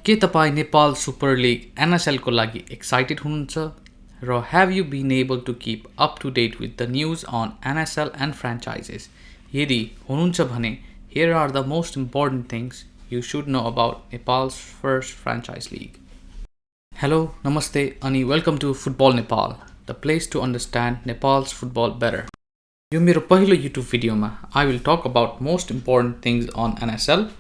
के तपाईं Nepal super league NSL को लागि एक्साइटेड हुनुहुन्छ र have you been able to keep up to date with the news on NSL and franchises? यदि हुनुहुन्छ भने here are the most important things you should know about Nepal's first franchise league. Hello, namaste अनि welcome to Football Nepal, the place to understand Nepal's football better. यो मेरो पहिलो YouTube भिडियोमा I will talk about most important things on NSL,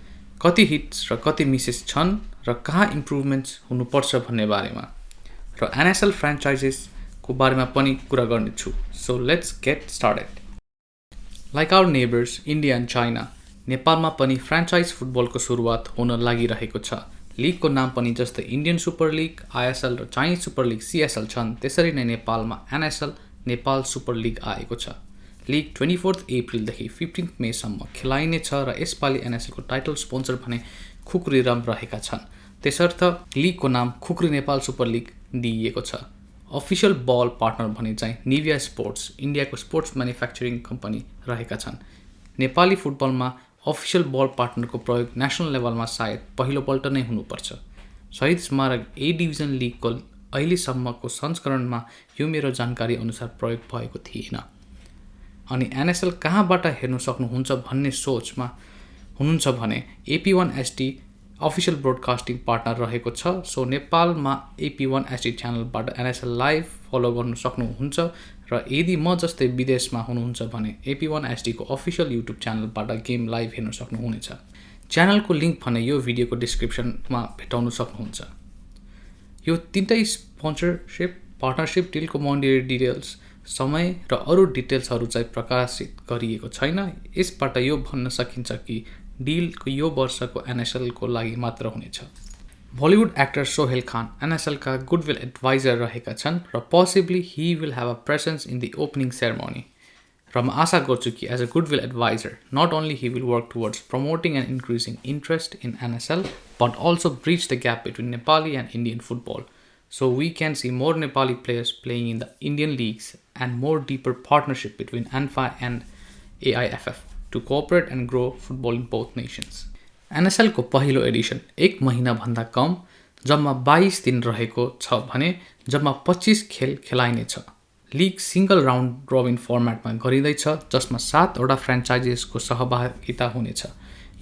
कति hits र कति Mrs छन् र कहाँ इम्प्रुभमेन्ट्स हुनुपर्छ भन्ने बारेमा र NSL फ्रेन्चाइजेस को बारेमा पनि कुरा गर्ने छु. So let's get started. Like our neighbors India and China, नेपालमा पनि फ्रेन्चाइज फुटबलको सुरुवात हुन लागिरहेको छ. लिगको नाम पनि जस्तै इन्डियन सुपर लिग, ISL र चाइनिज सुपर लिग CSL छन्, त्यसरी नै नेपालमा NSL नेपाल सुपर लिग आएको छ. लिग 24 अप्रिलदेखि 15 मेसम्म खेलाइने छ र यसपालि NSL को टाइटल स्पोन्सर भने खुकुरी राम रहेका छन्. त्यसर्थ लिगको नाम खुकुरी नेपाल सुपर लिग दिइएको छ. अफिसियल बल पार्टनर भने चाहिँ निभिया स्पोर्ट्स, इन्डियाको स्पोर्ट्स म्यानुफ्याक्चरिङ कम्पनी रहेका छन्. नेपाली फुटबलमा अफिसियल बल पार्टनरको प्रयोग नेसनल लेभलमा सायद पहिलोपल्ट नै हुनुपर्छ. शहीद स्मारक A डिभिजन लिगको अहिलेसम्मको संस्करणमा यो मेरो जानकारी अनुसार प्रयोग भएको थिएन. अनि NSL कहाँबाट हेर्न सक्नुहुन्छ भन्ने सोचमा हुनुहुन्छ भने AP1SD अफिसियल ब्रोडकास्टिङ पार्टनर रहेको छ. सो नेपालमा AP1SD च्यानलबाट NSL लाइभ फलो गर्न सक्नुहुन्छ र यदि म जस्तै विदेशमा हुनुहुन्छ भने AP1SD को अफिसियल युट्युब च्यानलबाट गेम लाइभ हेर्न सक्नुहुनेछ. च्यानलको लिङ्क भने यो भिडियोको डिस्क्रिप्सनमा भेटाउन सक्नुहुन्छ. यो तीनटै स्पोन्सरशिप पार्टनरशिप डिलको मन्डेरी डिटेल्स, समय र अरू डिटेल्सहरू चाहिँ प्रकाशित गरिएको छैन. यसबाट यो भन्न सकिन्छ कि डिलको यो वर्षको NSL को लागि मात्र हुनेछ. Bollywood actor Sohail Khan NSL का गुडविल एडभाइजर रहेका छन् र possibly he will have a presence in the opening ceremony. र म आशा गर्छु कि as a goodwill adviser not only he will work towards promoting and increasing interest in NSL but also bridge the gap between Nepali and Indian football. So we can see more Nepali players playing in the Indian leagues and more deeper partnership between ANFA and AIFF to cooperate and grow football in both nations. NSL को पहिलो Edison 1 महिना भन्दा कम जम्मा 22 दिन रहेको छ भने जम्मा 25 खेल खेलाइने छ. लिग सिंगल राउन्ड रोबिन फर्मेटमा गरिँदैछ जसमा 7 वटा फ्रेन्चाइजेसको सहभागिता हुनेछ.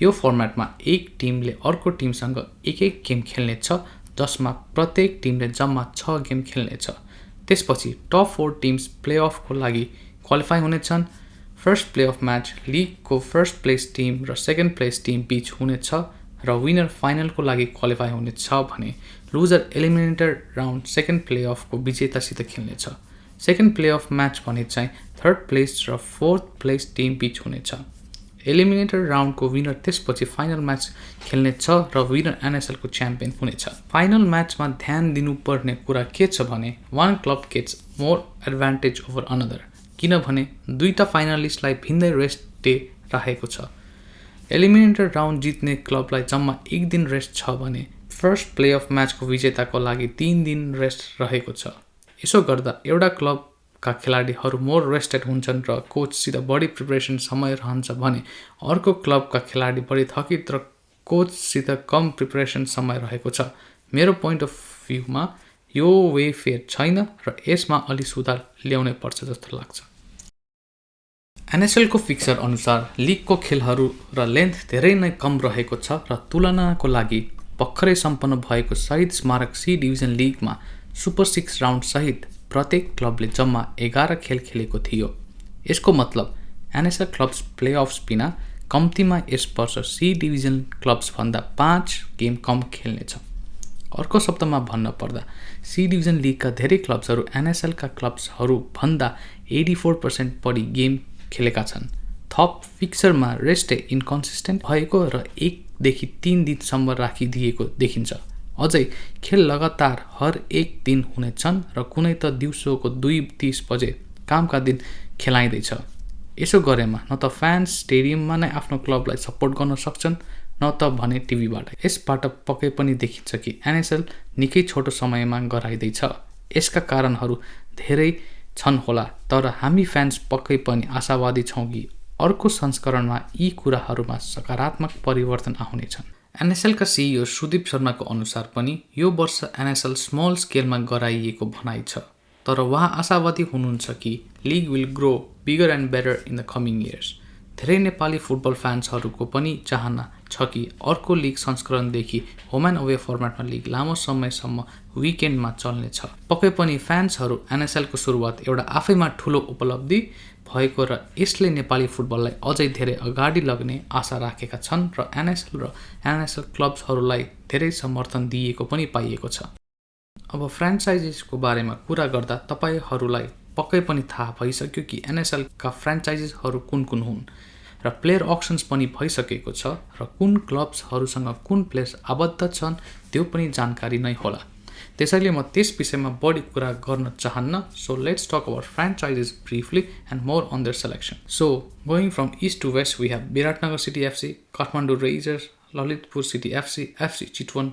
यो फर्मेटमा एक टिमले अर्को टिमसँग एक गेम खेल्ने छ जसमा प्रत्येक टिमले जम्मा 6 गेम खेल्नेछ. त्यसपछि टप 4 टिम्स प्लेअफको लागि क्वालिफाई हुनेछन्. फर्स्ट प्लेअफ म्याच लिगको फर्स्ट प्लेस टिम र सेकेन्ड प्लेस टिम बीच हुनेछ र विनर फाइनलको लागि क्वालिफाई हुनेछ भने लुजर एलिमिनेटर राउन्ड सेकेन्ड प्लेअफको विजेतासित खेल्नेछ. सेकेन्ड प्लेअफ म्याच भने चाहिँ थर्ड प्लेस र फोर्थ प्लेस टिम बीच हुनेछ. एलिमिनेटर राउन्डको विनर त्यसपछि फाइनल म्याच खेल्नेछ र विनर NSL को च्याम्पियन हुनेछ. फाइनल म्याचमा ध्यान दिनुपर्ने कुरा के छ भने one club gets more advantage over another, किनभने दुईटा फाइनलिस्टलाई भिन्दै रेस्ट डे राखेको छ. एलिमिनेटर राउन्ड जित्ने क्लबलाई जम्मा 1 दिन रेस्ट छ भने फर्स्ट प्लेअफ म्याचको विजेताको लागि 3 दिन रेस्ट रहेको छ. यसो गर्दा एउटा क्लबका खेलाडीहरू मोर रेस्टेड हुन्छन् र कोचसित बढी प्रिपरेसन समय रहन्छ भने अर्को क्लबका खेलाडी बढी थकित र कोचसित कम प्रिपरेसन समय रहेको छ. मेरो पोइन्ट अफ भ्यूमा यो वे फेयर छैन र यसमा अलि सुधार ल्याउनै पर्छ जस्तो लाग्छ. NSL को फिक्सर अनुसार लिगको खेलहरू र लेन्थ धेरै नै कम रहेको छ र तुलनाको लागि भर्खरै सम्पन्न भएको शहीद स्मारक C डिभिजन लिगमा सुपर 6 राउन्ड सहित प्रत्येक क्लबले जम्मा 11 खेल खेलेको थियो. यसको मतलब NSL क्लब्स प्लेअफ्स बिना कम्तीमा यस वर्ष C डिभिजन क्लब्स भन्दा 5 गेम कम खेल्नेछ. अर्को शब्दमा भन्न पर्दा C डिभिजन लिगका धेरै क्लब्सहरू NSL का क्लब्सहरू भन्दा 84% बढी गेम खेलेका छन्. थप फिक्सरमा रेस्ट डे इन्कन्सिस्टेन्ट भएको र 1 देखि 3 दिनसम्म राखिदिएको देखिन्छ. अझै खेल लगातार हर एक दिन हुनेछन् र कुनै त दिउँसोको 2:30 बजे कामका दिन खेलाइँदैछ. यसो गरेमा न त फ्यान्स स्टेडियममा नै आफ्नो क्लबलाई सपोर्ट गर्न सक्छन् न त भने टिभीबाट. यसबाट पक्कै पनि देखिन्छ कि NSL निकै छोटो समयमा गराइँदैछ. यसका कारणहरू धेरै छन् होला, तर हामी फ्यान्स पक्कै पनि आशावादी छौँ कि अर्को संस्करणमा यी कुराहरूमा सकारात्मक परिवर्तन आउनेछन्. एनएसएल का सिइओ सुदीप शर्माको अनुसार पनि यो वर्ष एनएसएल स्मल स्केलमा गराइएको भनाइ छ, तर उहाँ आशावादी हुनुहुन्छ कि league will grow bigger and better in the coming years. धेरै नेपाली फुटबल फ्यान्सहरूको पनि चाहना छ कि अर्को लिग संस्करणदेखि होम एन्ड अवे फर्मेटमा लिग लामो समयसम्म विकेन्डमा चल्नेछ। पक्कै पनि फ्यान्सहरू एनएसएलको सुरुवात एउटा आफैमा ठुलो उपलब्धि भएको र यसले नेपाली फुटबललाई अझै धेरै अगाडि लग्ने आशा राखेका छन् र एनएसएल क्लब्सहरूलाई धेरै समर्थन दिएको पनि पाइएको छ। अब फ्रेन्चाइजिसको बारेमा कुरा गर्दा तपाईहरूलाई पक्कै पनि थाहा भइसक्यो कि एनएसएलका फ्रेन्चाइजिसहरू कुन कुन हुन् र प्लेयर अक्सन्स पनि भइसकेको छ र कुन क्लब्सहरूसँग कुन प्लेयर्स आबद्ध छन् त्यो पनि जानकारी नै होला। त्यसैले म त्यस विषयमा बढी कुरा गर्न चाहन्न। So let's talk about franchises briefly and more on their selection. So going from east to west we have Biratnagar city FC, Kathmandu Rayzrs, Lalitpur city FC, FC Chitwan,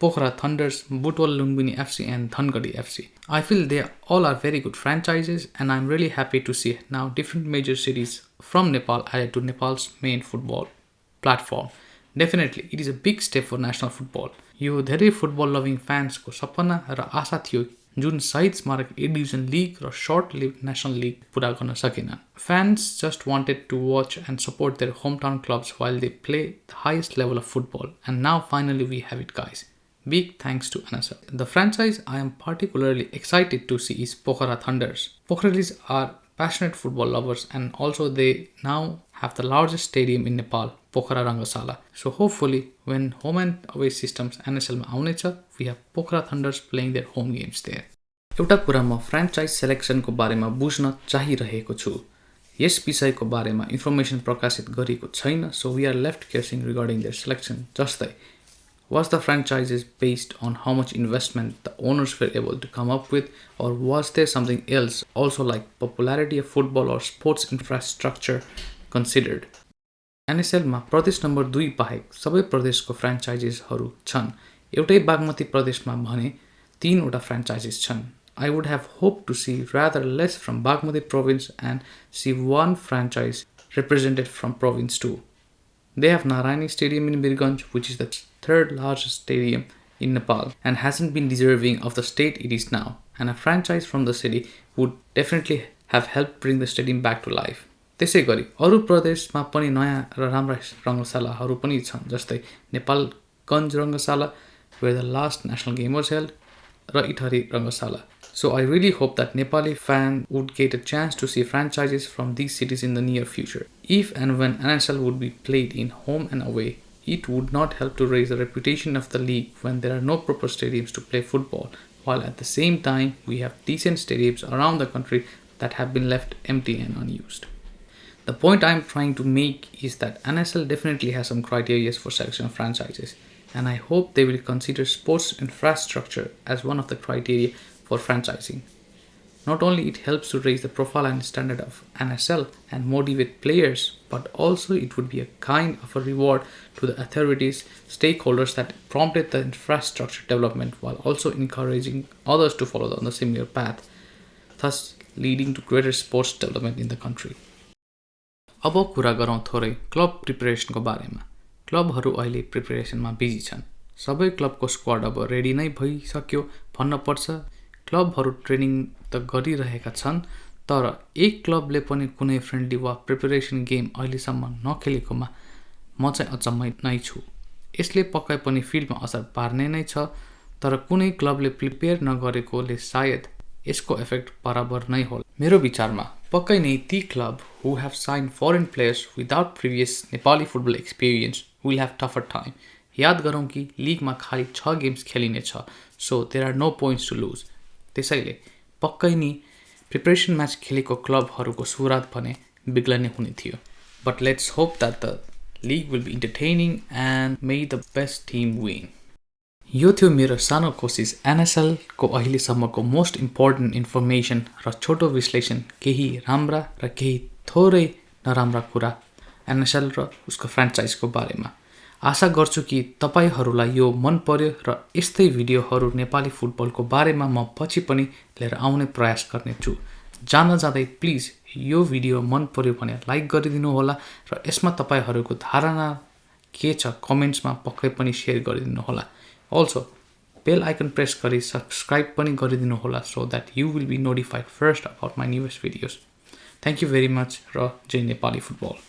Pokhara Thunders, Butwal Lumbini FC and Dhangadi FC. I feel they all are very good franchises and I'm really happy to see now different major cities from Nepal added to Nepal's main football platform. Definitely, it is a big step for national football. यो धेरै football loving फ्यान्सको सपना र आशा थियो जुन side स्मारक A division league र short league national league पुरा गर्न सकेनन्। Fans just wanted to watch and support their hometown clubs while they play the highest level of football and now finally we have it, guys. Big thanks to NSL. The franchise I am particularly excited to see is Pokhara Thunders. Pokharis are passionate football lovers and also they now have the largest stadium in Nepal, Pokhara Rangasala. So hopefully when home and away systems NSL मा आउनेछ, we have Pokhara Thunders playing their home games there. एउटा कुरा म franchise सेलेक्सनको बारेमा बुझ्न चाहिरहेको छु। यस विषयको बारेमा इन्फर्मेसन प्रकाशित गरिएको छैन, so we are left guessing regarding their selection. जस्तै was the franchises based on how much investment the owners were able to come up with, or was there something else also like popularity of football or sports infrastructure considered? NSL मा प्रदेश number 2 बाहेक सबै प्रदेशको फ्रेन्चाइजिसहरू छन्। एउटै बागमती प्रदेशमा भने 3 वटा फ्रेन्चाइजिस छन्। I would have hoped to see rather less from Bagmati province and see one franchise represented from province 2. They have Narayani Stadium in Birganj, which is the third largest stadium in Nepal and hasn't been deserving of the state it is now. And a franchise from the city would definitely have helped bring the stadium back to life. त्यसै गरी अरू प्रदेशमा पनि नयाँ र राम्रा रङ्गशालाहरू पनि छन्, जस्तै नेपालगञ्ज रङ्गशाला where the last national game was held र इटहरी रङ्गशाला. So I really hope that Nepali fan would get a chance to see franchises from these cities in the near future. If and when NSL would be played in home and away, it would not help to raise the reputation of the league when there are no proper stadiums to play football, while at the same time we have decent stadiums around the country that have been left empty and unused. The point I am trying to make is that NSL definitely has some criteria for selection of franchises, and I hope they will consider sports infrastructure as one of the criteria for franchising. Not only it helps to raise the profile and standard of NSL and motivate players, but also it would be a kind of a reward to the authorities, stakeholders that prompted the infrastructure development while also encouraging others to follow on the similar path, thus leading to greater sports development in the country. अब कुरा गरौँ थोरै club प्रिपरेसनको बारेमा। क्लबहरू अहिले प्रिपरेसनमा busy छन्। सबै क्लबको स्क्वाड अब रेडी नै भइसक्यो भन्न पर्छ। क्लबहरू ट्रेनिङ त गरिरहेका छन्, तर एक क्लबले पनि कुनै फ्रेन्डली वा प्रिपरेसन गेम अहिलेसम्म नखेलेकोमा म चाहिँ अचम्मै नै छु। यसले पक्कै पनि फिल्डमा असर पार्ने नै छ, तर कुनै क्लबले प्रिपेयर नगरेकोले सायद यसको इफेक्ट बराबर नै होला। मेरो विचारमा पक्कै नै ती club who have signed foreign players without previous Nepali football experience will have tougher time. याद गरौँ कि लिगमा खाली 6 games खेलिनेछ, so there are no points to lose. त्यसैले पक्कै नि प्रिपरेसन म्याच खेलेको क्लबहरूको सुरुवात भने बिग्लने हुने थियो। But let's hope that the league will be entertaining and may the best team win. यो थियो मेरो सानो कोसिस NSL को अहिलेसम्मको मोस्ट इम्पोर्टेन्ट इन्फर्मेसन र छोटो विश्लेषण, केही राम्रा र केही थोरै नराम्रा कुरा NSL र उसको फ्रेन्चाइजको बारेमा। आशा गर्छु कि तपाईहरूलाई यो मन पर्यो र यस्तै भिडियोहरू नेपाली फुटबलको बारेमा म पछि पनि लिएर आउने प्रयास गर्नेछु। जाँदै प्लिज यो भिडियो मन पर्यो भने लाइक गरिदिनु होला र यसमा तपाईहरूको धारणा के छ कमेन्ट्समा पक्कै पनि सेयर गरिदिनु होला। अल्सो बेल आइकन प्रेस गरी सब्सक्राइब पनि गरिदिनु होला so that you will be notified first about my newest videos. Thank you very much र जय नेपाली फुटबल।